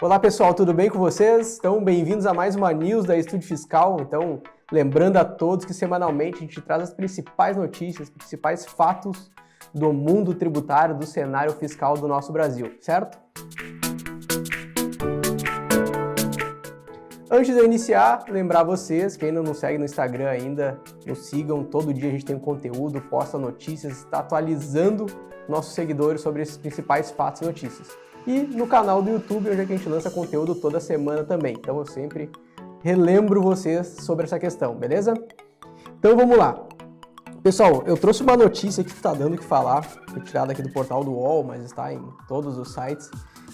Olá pessoal, tudo bem com vocês? Então, bem-vindos a mais uma news da Estúdio Fiscal. Então, lembrando a todos que semanalmente a gente traz as principais notícias, os principais fatos do mundo tributário, do cenário fiscal do nosso Brasil, certo? Antes de eu iniciar, lembrar vocês que ainda não seguem no Instagram ainda, nos sigam, todo dia a gente tem conteúdo, posta notícias, está atualizando nossos seguidores sobre esses principais fatos e notícias. E no canal do YouTube, onde é que a gente lança conteúdo toda semana também. Então eu sempre relembro vocês sobre essa questão, beleza? Então vamos lá. Pessoal, eu trouxe uma notícia que está dando o que falar, foi tirada aqui do portal do UOL, mas está em todos os sites,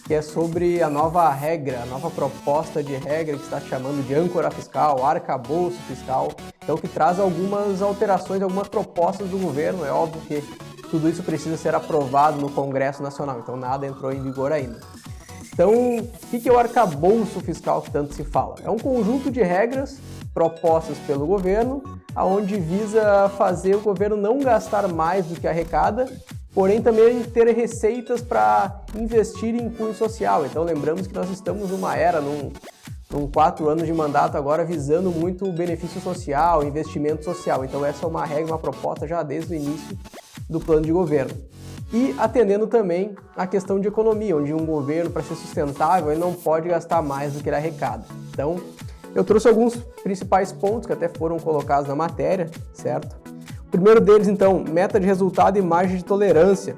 que é sobre a nova regra, a nova proposta de regra que está chamando de âncora fiscal, arcabouço fiscal, então que traz algumas alterações, algumas propostas do governo. É óbvio que tudo isso precisa ser aprovado no Congresso Nacional, então nada entrou em vigor ainda. Então, o que é o arcabouço fiscal que tanto se fala? É um conjunto de regras propostas pelo governo, aonde visa fazer o governo não gastar mais do que arrecada, porém também ter receitas para investir em cunho social. Então lembramos que nós estamos numa era, num 4 anos de mandato agora, visando muito o benefício social, investimento social. Então essa é uma regra, uma proposta já desde o início do plano de governo. E atendendo também a questão de economia, onde um governo, para ser sustentável, ele não pode gastar mais do que ele arrecada. Então, eu trouxe alguns principais pontos que até foram colocados na matéria, certo? O primeiro deles, então, meta de resultado e margem de tolerância,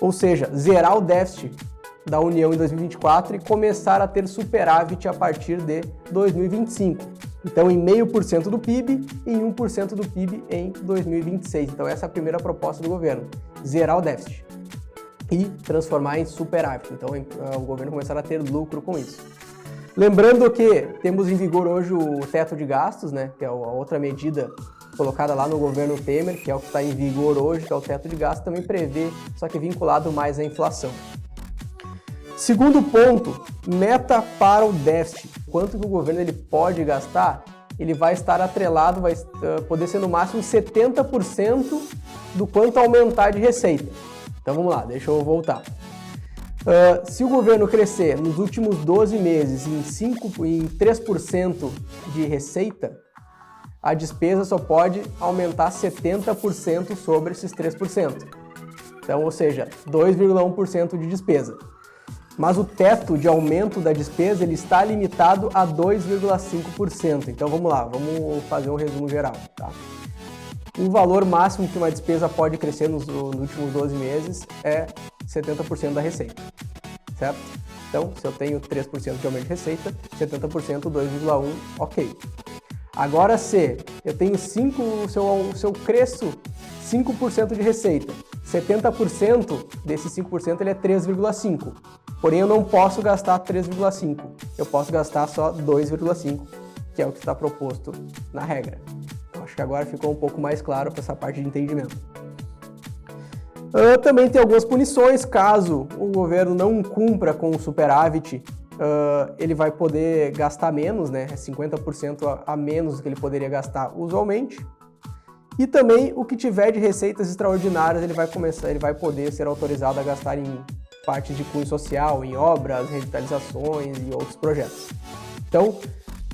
ou seja, zerar o déficit da União em 2024 e começar a ter superávit a partir de 2025. Então, em 0,5% do PIB e em 1% do PIB em 2026. Então, essa é a primeira proposta do governo, zerar o déficit e transformar em superávit. Então, o governo começar a ter lucro com isso. Lembrando que temos em vigor hoje o teto de gastos, né, que é a outra medida colocada lá no governo Temer, que é o que está em vigor hoje, que é o teto de gastos, também prevê, só que vinculado mais à inflação. Segundo ponto, meta para o déficit. Quanto que o governo ele pode gastar? Ele vai estar atrelado, vai poder ser no máximo 70% do quanto aumentar de receita. Então vamos lá, deixa eu voltar. Se o governo crescer nos últimos 12 meses em 3% de receita, a despesa só pode aumentar 70% sobre esses 3%. Então, ou seja, 2,1% de despesa. Mas o teto de aumento da despesa ele está limitado a 2,5%. Então vamos lá, vamos fazer um resumo geral. Tá? O valor máximo que uma despesa pode crescer nos últimos 12 meses é 70% da receita, certo? Então, se eu tenho 3% de aumento de receita, 70%, 2,1%, ok. Agora, se eu cresço 5% de receita, 70% desses 5% ele é 3,5%. Porém, eu não posso gastar 3,5%, eu posso gastar só 2,5%, que é o que está proposto na regra. Então, acho que agora ficou um pouco mais claro para essa parte de entendimento. Também tem algumas punições, caso o governo não cumpra com o superávit, ele vai poder gastar menos, né? 50% a menos do que ele poderia gastar usualmente. E também o que tiver de receitas extraordinárias, ele vai poder ser autorizado a gastar em partes de cunho social, em obras, revitalizações e outros projetos. Então,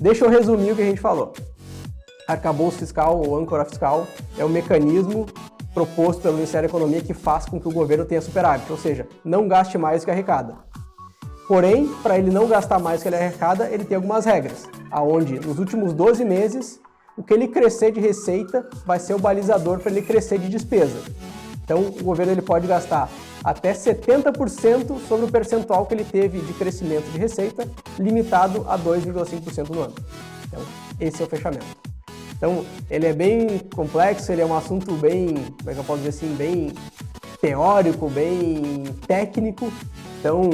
deixa eu resumir o que a gente falou. Arcabouço fiscal ou âncora fiscal é um mecanismo proposto pelo Ministério da Economia que faz com que o governo tenha superávit, ou seja, não gaste mais do que arrecada. Porém, para ele não gastar mais do que ele arrecada, ele tem algumas regras, aonde nos últimos 12 meses, o que ele crescer de receita vai ser o balizador para ele crescer de despesa. Então, o governo ele pode gastar até 70% sobre o percentual que ele teve de crescimento de receita, limitado a 2,5% no ano. Então, esse é o fechamento. Então, ele é bem complexo, ele é um assunto bem, como é que eu posso dizer assim, bem teórico, bem técnico. Então,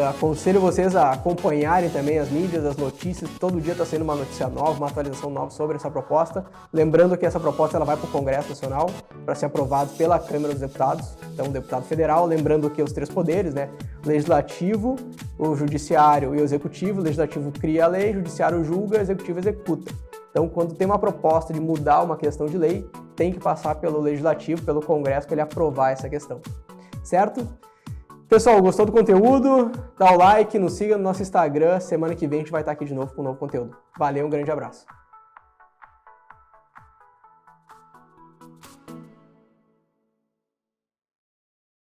aconselho vocês a acompanharem também as mídias, as notícias. Todo dia está sendo uma notícia nova, uma atualização nova sobre essa proposta. Lembrando que essa proposta ela vai para o Congresso Nacional para ser aprovado pela Câmara dos Deputados, então o deputado federal. Lembrando que os 3 poderes, né? O Legislativo, o Judiciário e o Executivo. O Legislativo cria a lei, o Judiciário julga, o Executivo executa. Então, quando tem uma proposta de mudar uma questão de lei, tem que passar pelo Legislativo, pelo Congresso, para ele aprovar essa questão, certo? Pessoal, gostou do conteúdo? Dá o like, nos siga no nosso Instagram. Semana que vem a gente vai estar aqui de novo com um novo conteúdo. Valeu, um grande abraço.